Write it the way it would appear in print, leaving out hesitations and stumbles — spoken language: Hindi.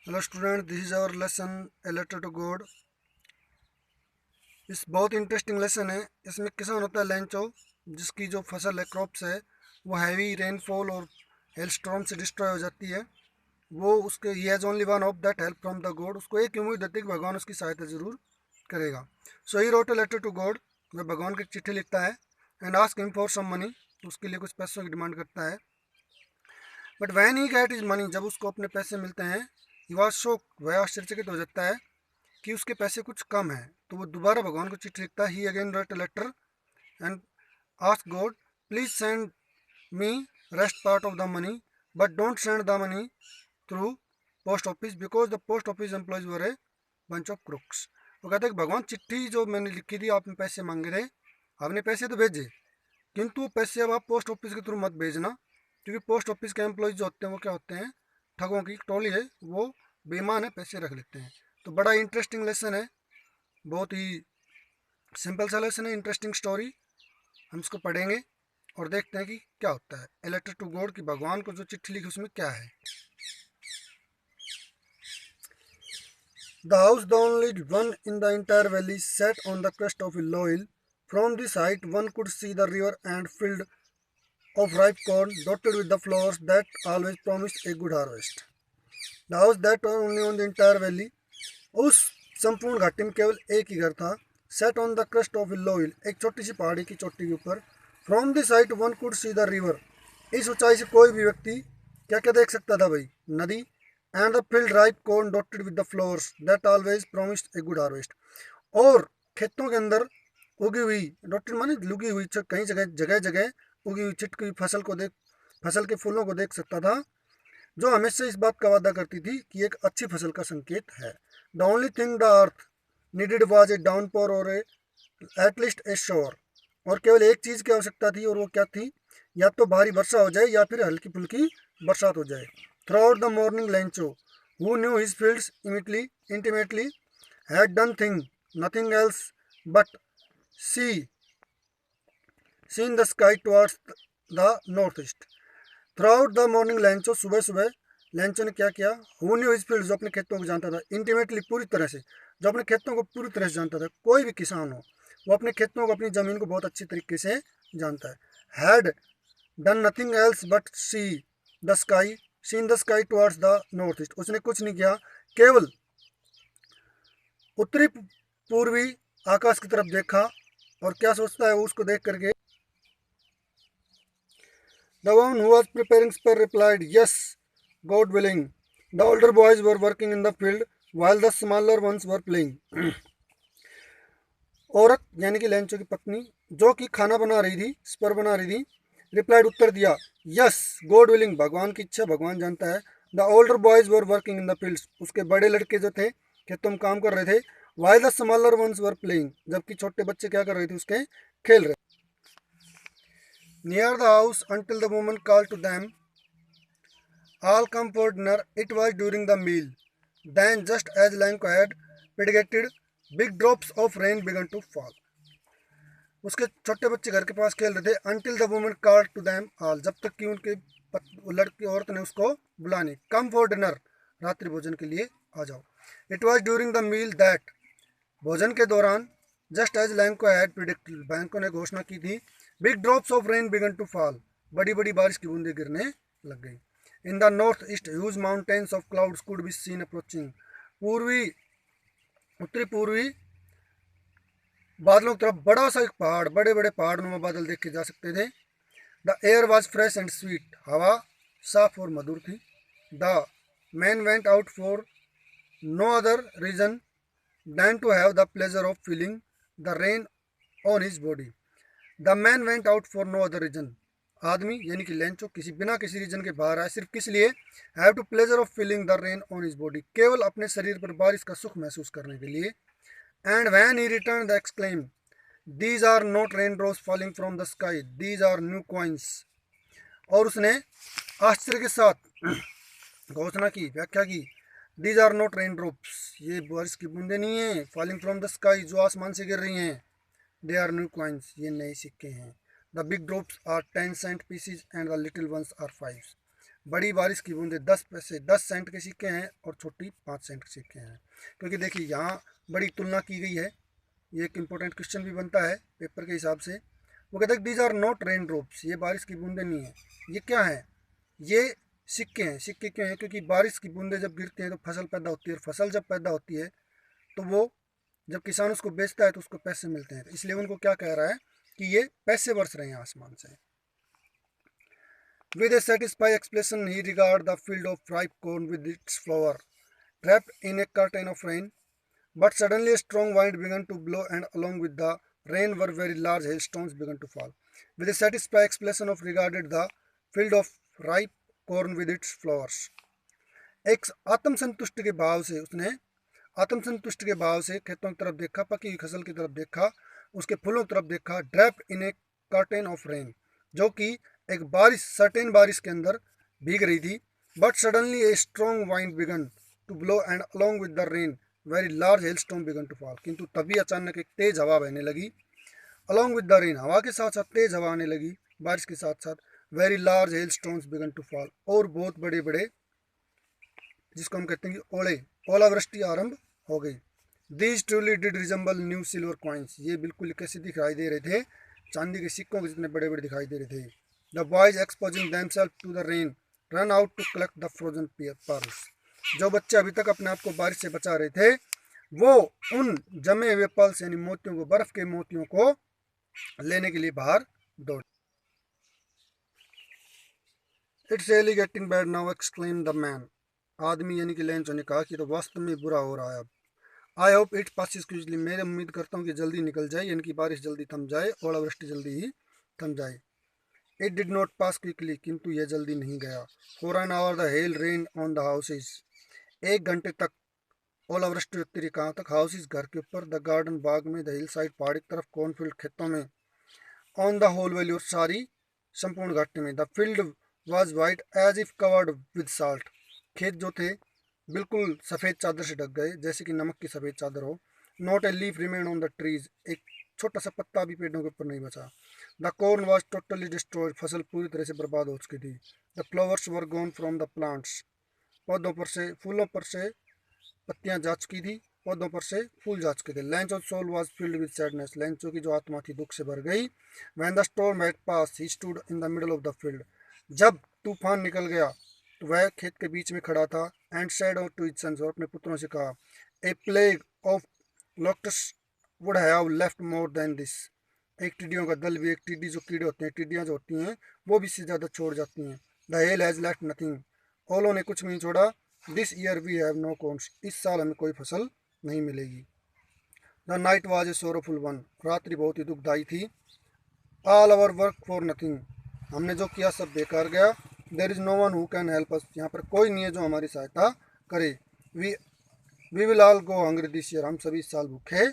Hello student, this is our lesson a letter to God. इस बहुत इंटरेस्टिंग लेसन है। इसमें किसान होता है लेंचो, जिसकी जो फसल है, क्रॉप्स है, वो हैवी रेनफॉल और हेलस्टॉर्म से डिस्ट्रॉय हो जाती है। वो उसके he has only one of that help from the God. उसको एक उम्मीद होती है कि भगवान उसकी सहायता जरूर करेगा। So he wrote a letter to God. वह भगवान की चिट्ठी लिखता है and ask him for some money. उसके लिए कुछ पैसों की डिमांड करता है। But when he get his money, जब उसको अपने पैसे मिलते हैं, ही वॉज शो, वह आश्चर्यचकित हो जाता है कि उसके पैसे कुछ कम हैं। तो वो दोबारा भगवान को चिट्ठी लिखता है। He again write a letter and ask God, please send me rest part of the money, but don't send the money through post office because the post office employees were a bunch of crooks. वो कहते हैं कि भगवान, चिट्ठी जो मैंने लिखी थी, आपने पैसे मांगे थे, आपने पैसे तो भेजे, किंतु वो पैसे अब आप पोस्ट ऑफिस के थ्रू मत भेजना, क्योंकि पोस्ट ऑफिस के एम्प्लॉयज जो होते हैं वो क्या होते हैं, ठगों की टोली है। वो बेईमान है, पैसे रख लेते हैं। तो बड़ा इंटरेस्टिंग लेसन है, बहुत ही सिंपल सा लेसन है, इंटरेस्टिंग स्टोरी। हम इसको पढ़ेंगे और देखते हैं कि क्या होता है। ए लेटर टू गॉड, की भगवान को जो चिट्ठी लिखी उसमें क्या है। The house, the only one in the entire valley, set on the crest of a low hill. From this height one could see the river and field of ripe corn dotted with the flowers that always promised a good harvest. The house that only on the entire valley, उस संपूर्ण घाटी में केवल एक ही घर था। Set on the crest of a low hill, एक छोटी सी पहाड़ी की चोटी के ऊपर। From this height one could see the river, इस ऊंचाई से कोई भी व्यक्ति क्या क्या देख सकता था भाई, नदी। And the field ripe corn dotted with the flowers that always promised a good harvest, और खेतों के अंदर उगी हुई, डॉटेड माने लुगी हुई, कई जगह जगह जगह उगी हुई छिटकी हुई फसल को देख, फसल के फूलों को देख सकता था, जो हमेशा इस बात का वादा करती थी कि एक अच्छी फसल का संकेत है। The only thing the earth needed was a downpour और ए एटलीस्ट ए शोर, और केवल एक चीज़ की आवश्यकता थी, और वो क्या थी, या तो भारी वर्षा हो जाए या फिर हल्की फुल्की बरसात हो जाए। Throughout the morning Lencho, who knew his fields intimately, had done thing nothing else but see seen the sky towards the north east. Throughout the morning Lencho, सुबह सुबह लेंचो ने क्या किया, हु न्यू हिज फील्ड, जो अपने खेतों को जानता था, इंटीमेटली पूरी तरह से, जो अपने खेतों को पूरी तरह से जानता था। कोई भी किसान हो, वो अपने खेतों को, अपनी ज़मीन को बहुत अच्छी तरीके से जानता है। Had done nothing else but the sky scene the sky towards the north east, उसने कुछ नहीं किया, केवल उत्तरी पूर्वी आकाश की तरफ देखा। और क्या सोचता है वो उसको देख करके। The one who was preparing spur replied, yes, God willing. The older boys were working in the field while the smaller ones were playing. औरत यानी कि लेंचो की पत्नी, जो कि खाना बना रही थी, स्पर बना रही थी, रिप्लाइड, उत्तर दिया, यस गॉड विलिंग, भगवान की इच्छा, भगवान जानता है। The older boys were working in the fields, उसके बड़े लड़के जो थे खेतों में काम कर रहे थे। While the smaller ones were playing, जबकि छोटे बच्चे क्या कर रहे थे, उसके खेल रहे। Near the house until the woman call to them, all come for dinner. It was during the meal. Then, just as Lanko had predicted, big drops of rain began to fall. उसके छोटे बच्चे घर के पास खेल रहे थे। Until the woman called to them all, जब तक कि उनके लड़की औरत ने उसको बुलानी, कम फॉर डिनर, रात्रि भोजन के लिए आ जाओ। It was during the meal that, भोजन के दौरान, just as Lencho had predicted, बैंको ने घोषणा की थी, big drops of rain began to fall, बड़ी बड़ी बारिश की बूंदें गिरने लग गई। In the north east huge mountains of clouds could be seen approaching, पूर्वी उत्तरी पूर्वी बादलों की तरफ बड़ा सा एक पहाड़, बड़े बड़े पहाड़ नुमा बादल देखे जा सकते थे। The air was fresh and sweet, हवा साफ और मधुर थी। The man went out for no other reason than to have the pleasure of feeling the rain on his body. The man went out for no other reason. आदमी यानी कि लेंचो बिना किसी रीजन के बाहर आया, सिर्फ किस लिए, have to pleasure of feeling the rain on his body, केवल अपने शरीर पर बारिश का सुख महसूस करने के लिए। And when he return the exclaim, these are not rain drops falling from the sky, these are new coins, और उसने आश्चर्य के साथ घोषणा की, व्याख्या की, these are not rain drops, ये बारिश की बूंदे नहीं है, फॉलिंग फ्रॉम द स्काई, जो आसमान से गिर रही हैं, दे आर न्यू कॉइन्स, ये नए सिक्के हैं। The big drops are 10 cent pieces and the little ones are 5, बड़ी बारिश की बूंदें 10 पैसे 10 सेंट के सिक्के हैं और छोटी 5 सेंट के सिक्के हैं। क्योंकि देखिए यहाँ बड़ी तुलना की गई है। ये एक इम्पोर्टेंट क्वेश्चन भी बनता है पेपर के हिसाब से। वो कहते हैं these are not rain drops, ये बारिश की बूंदें नहीं है। ये क्या है? ये सिक्के हैं। सिक्के क्यों हैं? क्योंकि बारिश की बूंदें जब गिरती हैं तो फसल पैदा होती है, और फसल जब पैदा होती है तो वो जब किसान उसको बेचता है तो उसको पैसे मिलते हैं। तो इसलिए उनको क्या कह रहा है कि ये पैसे बरस रहे हैं आसमान से। With a satisfied expression, he regarded the field of ripe corn with its flower, wrapped in a curtain of rain. But suddenly a strong wind began to blow, and along with the rain were very large hailstones began to fall. With a satisfied expression of regarded the field of ripe corn with its flowers. एक आत्मसंतुष्ट के भाव से उसने आत्मसंतुष्ट के भाव से खेतों की तरफ देखा, पकी हुई फसल की तरफ देखा, उसके फूलों की तरफ देखा। ड्रैप इन ए कर्टेन ऑफ रेन, जो कि एक बारिश सर्टेन बारिश के अंदर भीग रही थी। But suddenly a strong wind began to blow and along with the rain very large hailstone began to fall. किंतु तभी अचानक एक तेज हवा बहने लगी। अलॉन्ग विद द रेन, हवा के साथ साथ तेज हवा आने लगी, बारिश के साथ साथ। Very large hailstones began to fall, और बहुत बड़े बड़े, जिसको हम कहते हैं कि ओले, ओलावृष्टि आरंभ हो गई। These truly did resemble new silver coins, ये बिल्कुल कैसे दिखाई दे रहे थे? चांदी के सिक्कों के जितने बड़े बड़े दिखाई दे रहे थे। The boys exposing themselves to the rain run out to collect the frozen pearls, जो बच्चे अभी तक अपने आप को बारिश से बचा रहे थे वो उन जमे हुए पल्स यानी मोतियों को, बर्फ के मोतियों को लेने के लिए बाहर दौड़े। It's really getting bad now exclaim the man, आदमी यानी कि लेंचो ने कहा कि तो वास्तव में बुरा हो रहा है अब। I hope it passes quickly, मैं उम्मीद करता हूँ कि जल्दी निकल जाए, यानी कि बारिश जल्दी थम जाए, ओलावृष्टि जल्दी ही थम जाए। It did not pass quickly, किंतु यह जल्दी नहीं गया। For an hour the hell rain on the houses, 1 घंटे तक ओलावृष्टि होती रही। कहाँ तक? हाउसेज, घर के ऊपर, द गार्डन, बाग में, द हिल साइड, पहाड़ी की तरफ, कॉर्नफील्ड, खेतों में, ऑन द होल वैली, और सारी संपूर्ण घाटी में। The field was white as if covered with salt, खेत जो थे बिल्कुल सफ़ेद चादर से ढक गए, जैसे कि नमक की सफ़ेद चादर हो। Not a leaf remain on the trees, एक छोटा सा पत्ता भी पेड़ों के ऊपर नहीं बचा। The corn was totally destroyed, फसल पूरी तरह से बर्बाद हो चुकी थी। The flowers were gone from the plants, पौधों पर से, फूलों पर से पत्तियां जा चुकी थी, पौधों पर से फूल जा चुके थे। Lencho soul was filled with sadness, Lencho की जो आत्मा थी दुख से भर गई। When the storm had pass he stood in the middle of the field, जब तूफान निकल गया तो वह खेत के बीच में खड़ा था। And said to his sons, और अपने पुत्रों से कहा, a plague of locust would have left more than this, एक टिड्डियों का दल भी, एक टिड्डी जो कीड़े होते हैं, टिड्डियाँ जो होती हैं वो भी इससे ज़्यादा छोड़ जाती हैं। The hail has left nothing, ओलों ने कुछ नहीं छोड़ा। This year we have no corns, इस साल हमें कोई फसल नहीं मिलेगी। The night was a sorrowful one, रात्रि बहुत ही दुखदाई थी। All our work for nothing, हमने जो किया सब बेकार गया। There is no one who can help us, यहाँ पर कोई नहीं है जो हमारी सहायता करे। We will all go hungry this year, हम सभी इस साल भूखे